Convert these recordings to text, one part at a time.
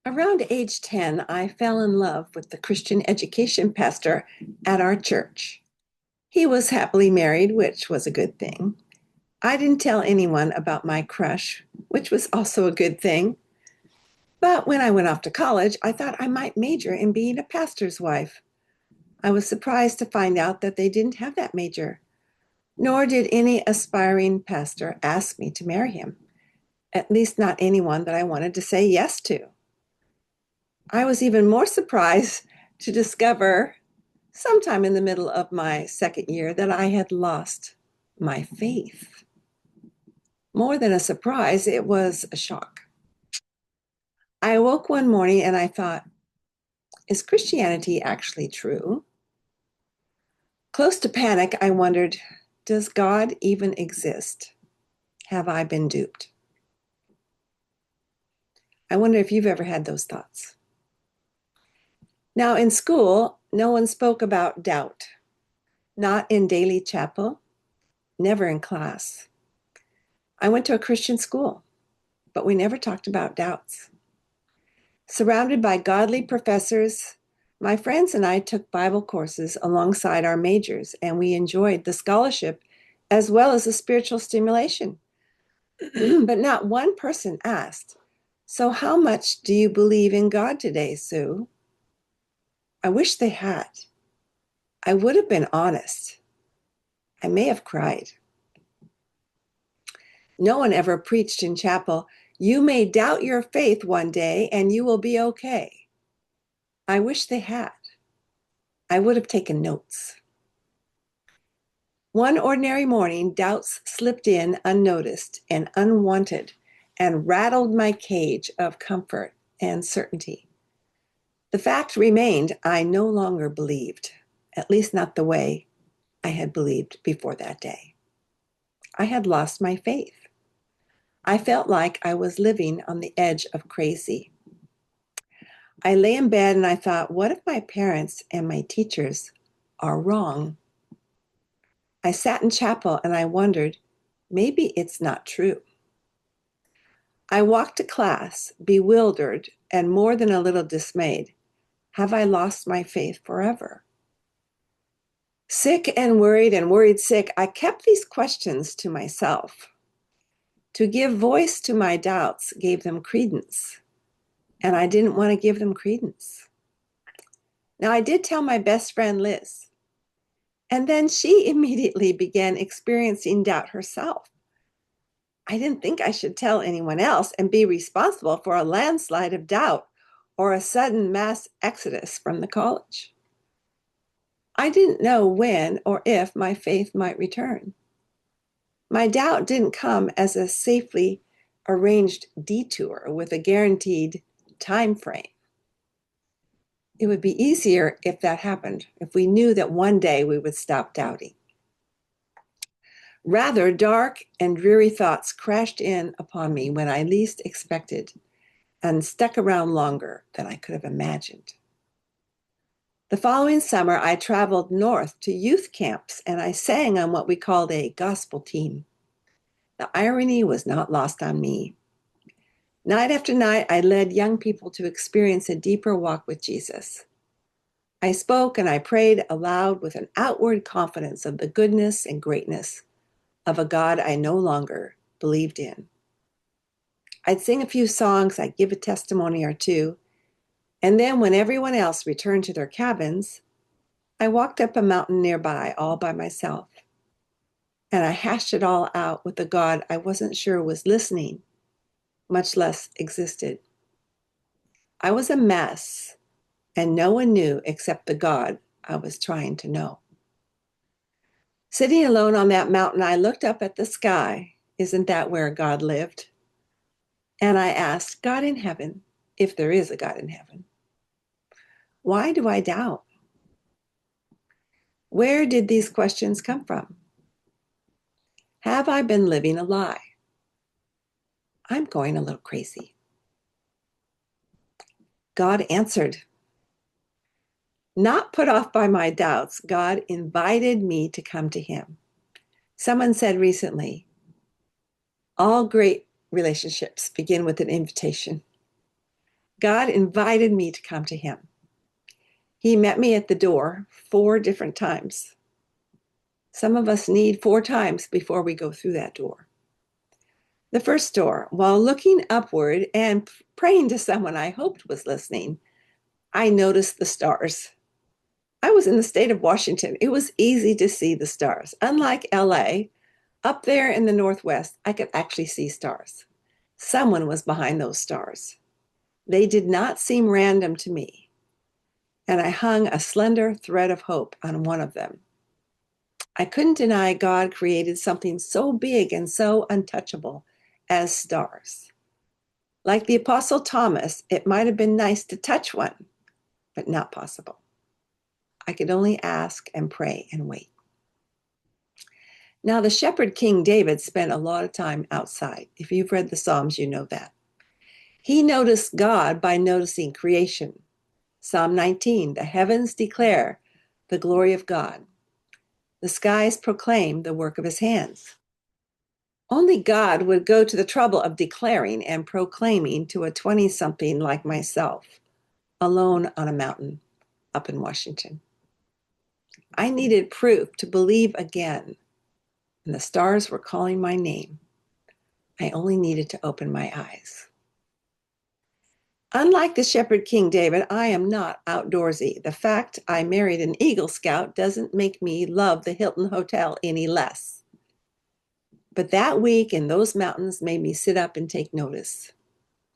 Around age 10, I fell in love with the Christian education pastor at our church. He was happily married, which was a good thing. I didn't tell anyone about my crush, which was also a good thing. But when I went off to college, I thought I might major in being a pastor's wife. I was surprised to find out that they didn't have that major, nor did any aspiring pastor ask me to marry him, at least not anyone that I wanted to say yes to. I was even more surprised to discover sometime in the middle of my second year that I had lost my faith. More than a surprise, it was a shock. I awoke one morning and I thought, is Christianity actually true? Close to panic, I wondered, does God even exist? Have I been duped? I wonder if you've ever had those thoughts. Now, in school, no one spoke about doubt, not in daily chapel, never in class. I went to a Christian school, but we never talked about doubts. Surrounded by godly professors, my friends and I took Bible courses alongside our majors, and we enjoyed the scholarship as well as the spiritual stimulation. But not one person asked, so how much do you believe in God today, Sue? I wish they had. I would have been honest. I may have cried. No one ever preached in chapel, you may doubt your faith one day and you will be okay. I wish they had. I would have taken notes. One ordinary morning, doubts slipped in unnoticed and unwanted and rattled my cage of comfort and certainty. The fact remained, I no longer believed, at least not the way I had believed before that day. I had lost my faith. I felt like I was living on the edge of crazy. I lay in bed and I thought, what if my parents and my teachers are wrong? I sat in chapel and I wondered, maybe it's not true. I walked to class, bewildered and more than a little dismayed. Have I lost my faith forever? Sick and worried sick, I kept these questions to myself. To give voice to my doubts gave them credence, and I didn't want to give them credence. Now, I did tell my best friend, Liz, and then she immediately began experiencing doubt herself. I didn't think I should tell anyone else and be responsible for a landslide of doubt or a sudden mass exodus from the college. I didn't know when or if my faith might return. My doubt didn't come as a safely arranged detour with a guaranteed time frame. It would be easier if that happened, if we knew that one day we would stop doubting. Rather, dark and dreary thoughts crashed in upon me when I least expected and stuck around longer than I could have imagined. The following summer, I traveled north to youth camps and I sang on what we called a gospel team. The irony was not lost on me. Night after night, I led young people to experience a deeper walk with Jesus. I spoke and I prayed aloud with an outward confidence of the goodness and greatness of a God I no longer believed in. I'd sing a few songs, I'd give a testimony or two, and then when everyone else returned to their cabins, I walked up a mountain nearby all by myself, and I hashed it all out with a God I wasn't sure was listening, much less existed. I was a mess, and no one knew except the God I was trying to know. Sitting alone on that mountain, I looked up at the sky. Isn't that where God lived? And I asked, God in heaven, if there is a God in heaven, why do I doubt? Where did these questions come from? Have I been living a lie? I'm going a little crazy. God answered. Not put off by my doubts, God invited me to come to him. Someone said recently, all great relationships begin with an invitation. God invited me to come to him. He met me at the door 4 different times. Some of us need 4 times before we go through that door. The first door, while looking upward and praying to someone I hoped was listening, I noticed the stars. I was in the state of Washington. It was easy to see the stars. Unlike LA, up there in the Northwest, I could actually see stars. Someone was behind those stars. They did not seem random to me, and I hung a slender thread of hope on one of them. I couldn't deny God created something so big and so untouchable as stars. Like the Apostle Thomas, it might have been nice to touch one, but not possible. I could only ask and pray and wait. Now, the shepherd King David spent a lot of time outside. If you've read the Psalms, you know that. He noticed God by noticing creation. Psalm 19, the heavens declare the glory of God. The skies proclaim the work of his hands. Only God would go to the trouble of declaring and proclaiming to a 20-something like myself, alone on a mountain up in Washington. I needed proof to believe again, and the stars were calling my name. I only needed to open my eyes. Unlike the shepherd King David, I am not outdoorsy. The fact I married an Eagle Scout doesn't make me love the Hilton Hotel any less. But that week in those mountains made me sit up and take notice.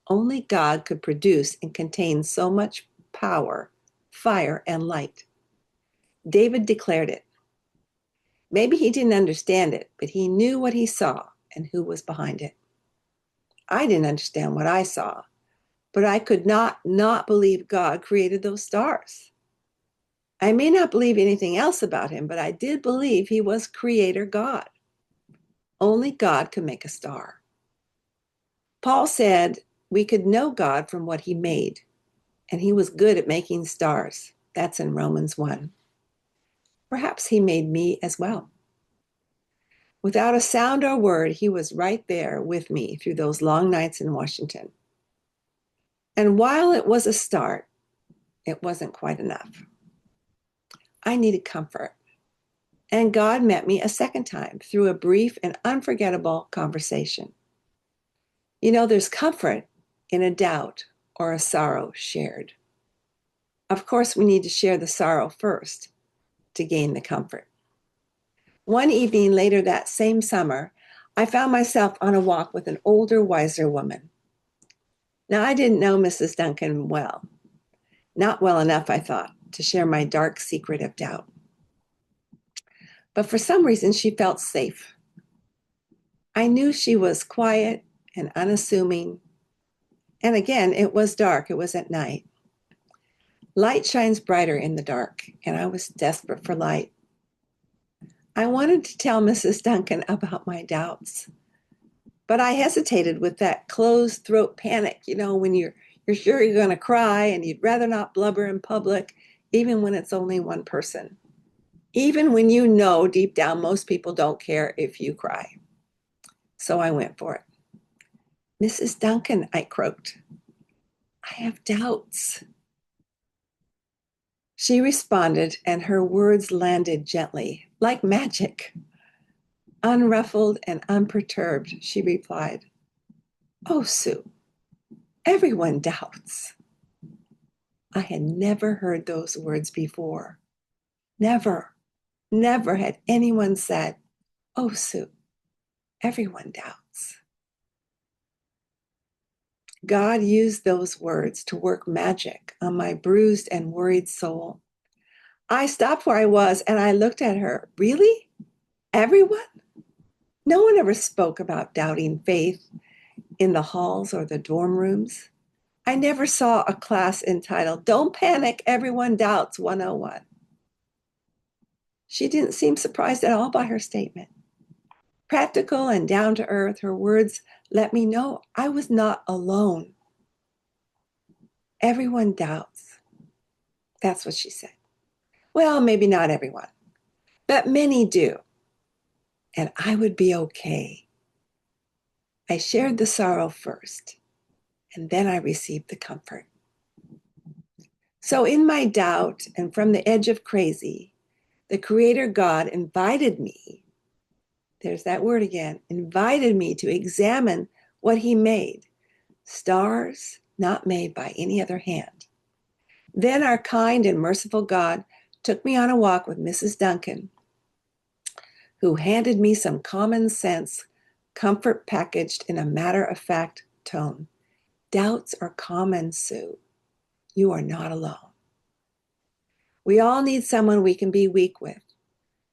Only God could produce and contain so much power, fire, and light. David declared it. Maybe he didn't understand it, but he knew what he saw and who was behind it. I didn't understand what I saw, but I could not believe God created those stars. I may not believe anything else about him, but I did believe he was creator God. Only God could make a star. Paul said we could know God from what he made, and he was good at making stars. That's in Romans 1. Perhaps he made me as well. Without a sound or word, he was right there with me through those long nights in Washington. And while it was a start, it wasn't quite enough. I needed comfort. And God met me a second time through a brief and unforgettable conversation. You know, there's comfort in a doubt or a sorrow shared. Of course, we need to share the sorrow first to gain the comfort. One evening later that same summer, I found myself on a walk with an older, wiser woman. Now, I didn't know Mrs. Duncan well. Not well enough, I thought, to share my dark secret of doubt. But for some reason, she felt safe. I knew she was quiet and unassuming. And again, it was dark. It was at night. Light shines brighter in the dark, and I was desperate for light. I wanted to tell Mrs. Duncan about my doubts, but I hesitated with that closed throat panic, you know, when you're sure you're going to cry and you'd rather not blubber in public, even when it's only one person. Even when you know deep down most people don't care if you cry. So I went for it. Mrs. Duncan, I croaked, I have doubts. She responded, and her words landed gently, like magic. Unruffled and unperturbed, she replied, "Oh, Sue, everyone doubts." I had never heard those words before. Never had anyone said, "Oh, Sue, everyone doubts." God used those words to work magic on my bruised and worried soul. I stopped where I was and I looked at her. Really? Everyone? No one ever spoke about doubting faith in the halls or the dorm rooms. I never saw a class entitled, "Don't Panic, Everyone Doubts 101." She didn't seem surprised at all by her statement. Practical and down to earth, her words let me know I was not alone. Everyone doubts. That's what she said. Well, maybe not everyone, but many do. And I would be okay. I shared the sorrow first, and then I received the comfort. So in my doubt and from the edge of crazy, the Creator God invited me, there's that word again, invited me to examine what he made, stars not made by any other hand. Then our kind and merciful God took me on a walk with Mrs. Duncan, who handed me some common sense comfort packaged in a matter-of-fact tone. Doubts are common, Sue. You are not alone. We all need someone we can be weak with,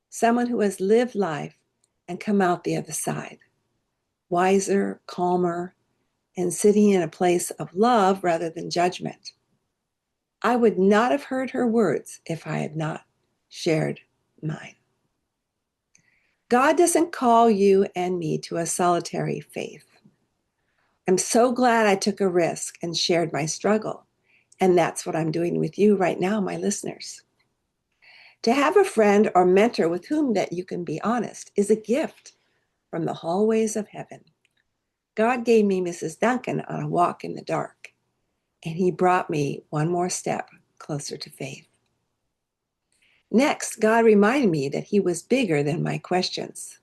someone who has lived life and come out the other side, wiser, calmer, and sitting in a place of love rather than judgment. I would not have heard her words if I had not shared mine. God doesn't call you and me to a solitary faith. I'm so glad I took a risk and shared my struggle. And that's what I'm doing with you right now, my listeners. To have a friend or mentor with whom that you can be honest is a gift from the hallways of heaven. God gave me Mrs. Duncan on a walk in the dark, and he brought me one more step closer to faith. Next, God reminded me that he was bigger than my questions.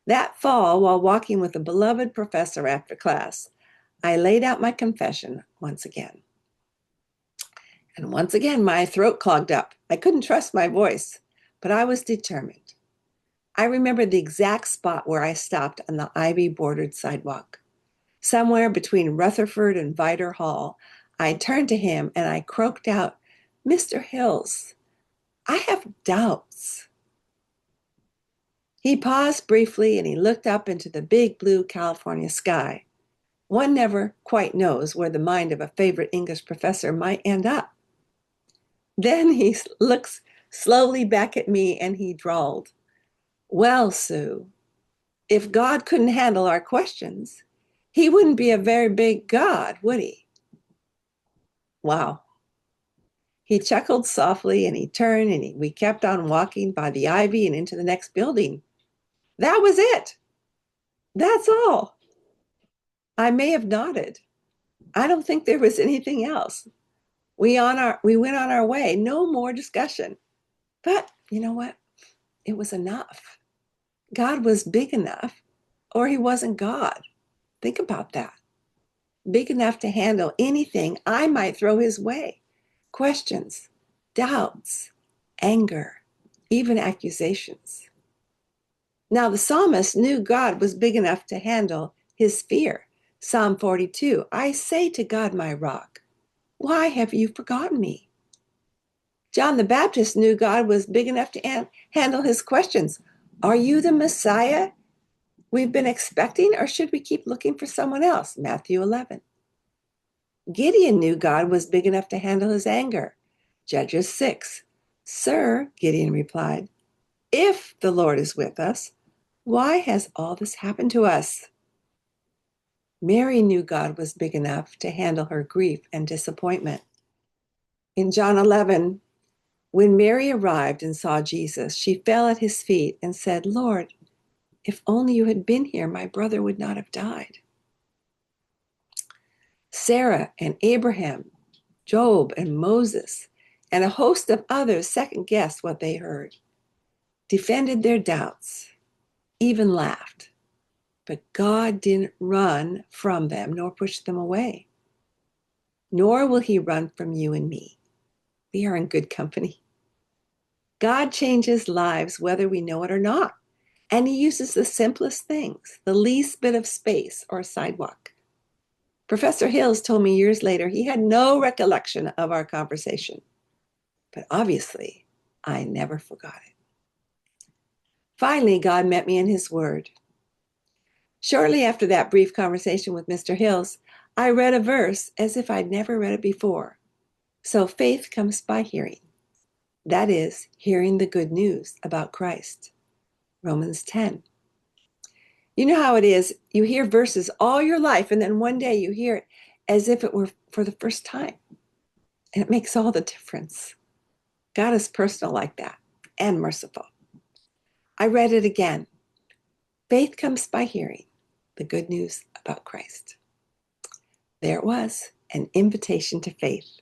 That fall, while walking with a beloved professor after class, I laid out my confession once again. And once again, my throat clogged up. I couldn't trust my voice, but I was determined. I remember the exact spot where I stopped on the ivy-bordered sidewalk. Somewhere between Rutherford and Viter Hall, I turned to him and I croaked out, "Mr. Hills, I have doubts." He paused briefly and he looked up into the big blue California sky. One never quite knows where the mind of a favorite English professor might end up. Then he looks slowly back at me and he drawled, "Well, Sue, if God couldn't handle our questions, he wouldn't be a very big God, would he?" Wow. He chuckled softly and he turned and we kept on walking by the ivy and into the next building. That was it. That's all. I may have nodded. I don't think there was anything else. We went on our way. No more discussion. But you know what? It was enough. God was big enough, or he wasn't God. Think about that. Big enough to handle anything I might throw his way. Questions, doubts, anger, even accusations. Now, the psalmist knew God was big enough to handle his fear. Psalm 42, "I say to God, my rock, why have you forgotten me?" John the Baptist knew God was big enough to handle his questions. "Are you the Messiah we've been expecting, or should we keep looking for someone else?" Matthew 11. Gideon knew God was big enough to handle his anger. Judges 6. "Sir," Gideon replied, "if the Lord is with us, why has all this happened to us?" Mary knew God was big enough to handle her grief and disappointment. In John 11, when Mary arrived and saw Jesus, she fell at his feet and said, "Lord, if only you had been here, my brother would not have died." Sarah and Abraham, Job and Moses, and a host of others second-guessed what they heard, defended their doubts, even laughed. But God didn't run from them nor push them away. Nor will he run from you and me. We are in good company. God changes lives whether we know it or not. And he uses the simplest things, the least bit of space or sidewalk. Professor Hills told me years later he had no recollection of our conversation. But obviously, I never forgot it. Finally, God met me in his word. Shortly after that brief conversation with Mr. Hills, I read a verse as if I'd never read it before. So faith comes by hearing. That is, hearing the good news about Christ. Romans 10. You know how it is. You hear verses all your life, and then one day you hear it as if it were for the first time. And it makes all the difference. God is personal like that and merciful. I read it again. Faith comes by hearing the good news about Christ. There it was, an invitation to faith.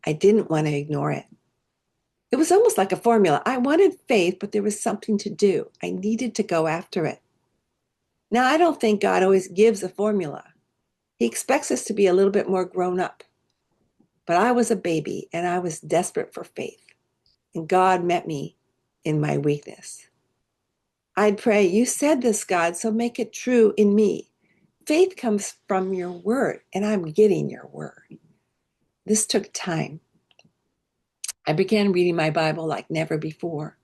I didn't want to ignore it. It was almost like a formula. I wanted faith, but there was something to do. I needed to go after it. Now, I don't think God always gives a formula. He expects us to be a little bit more grown up. But I was a baby and I was desperate for faith. And God met me in my weakness. I'd pray, you said this, God, so make it true in me. Faith comes from your word, and I'm getting your word. This took time. I began reading my Bible like never before.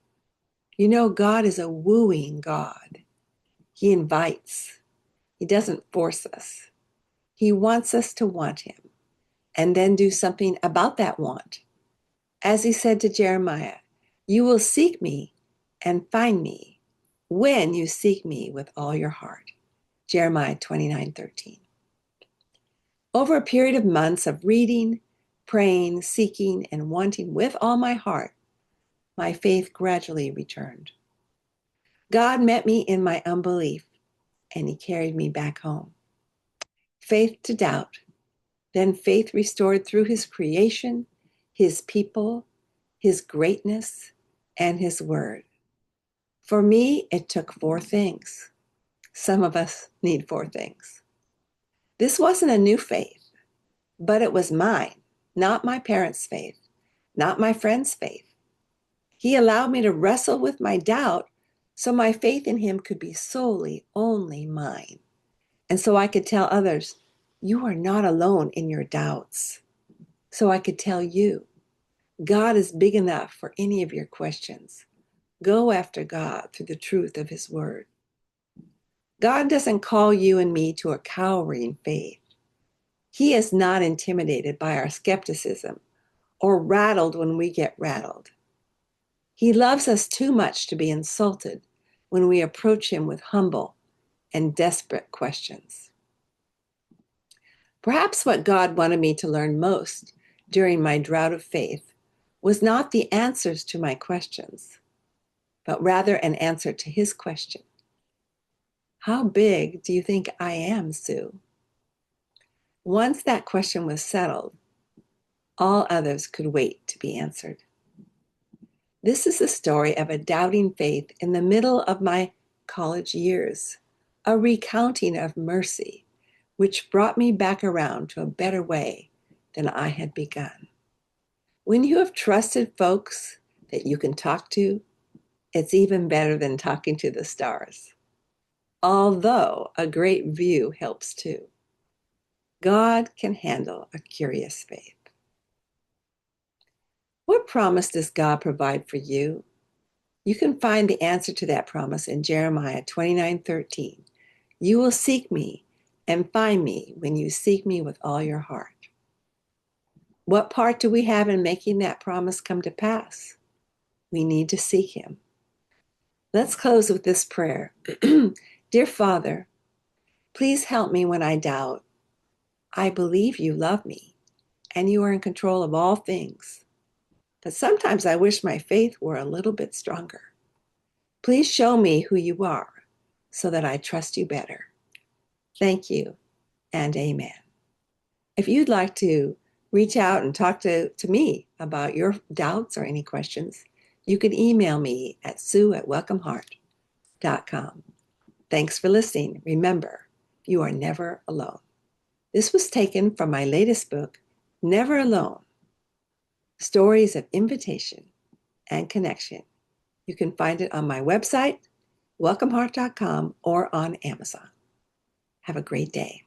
You know, God is a wooing God. He invites. He doesn't force us. He wants us to want him and then do something about that want. As he said to Jeremiah, you will seek me and find me when you seek me with all your heart. Jeremiah 29:13. Over a period of months of reading, praying, seeking, and wanting with all my heart, my faith gradually returned. God met me in my unbelief, and he carried me back home. Faith to doubt, then faith restored through his creation, his people, his greatness, and his word. For me, it took 4 things. Some of us need 4 things. This wasn't a new faith, but it was mine, not my parents' faith, not my friends' faith. He allowed me to wrestle with my doubt so my faith in him could be solely only mine. And so I could tell others, you are not alone in your doubts. So I could tell you, God is big enough for any of your questions. Go after God through the truth of his word. God doesn't call you and me to a cowering faith. He is not intimidated by our skepticism or rattled when we get rattled. He loves us too much to be insulted when we approach him with humble and desperate questions. Perhaps what God wanted me to learn most during my drought of faith was not the answers to my questions, but rather an answer to his question. How big do you think I am, Sue? Once that question was settled, all others could wait to be answered. This is the story of a doubting faith in the middle of my college years, a recounting of mercy, which brought me back around to a better way than I had begun. When you have trusted folks that you can talk to, it's even better than talking to the stars. Although a great view helps too. God can handle a curious faith. What promise does God provide for you? You can find the answer to that promise in Jeremiah 29:13. You will seek me and find me when you seek me with all your heart. What part do we have in making that promise come to pass? We need to seek him. Let's close with this prayer. Dear Father, please help me when I doubt. I believe you love me and you are in control of all things. But sometimes I wish my faith were a little bit stronger. Please show me who you are so that I trust you better. Thank you and amen. If you'd like to reach out and talk to me about your doubts or any questions, you can email me at sue@welcomeheart.com. Thanks for listening. Remember, you are never alone. This was taken from my latest book, Never Alone, Stories of Invitation and Connection. You can find it on my website, welcomeheart.com, or on Amazon. Have a great day.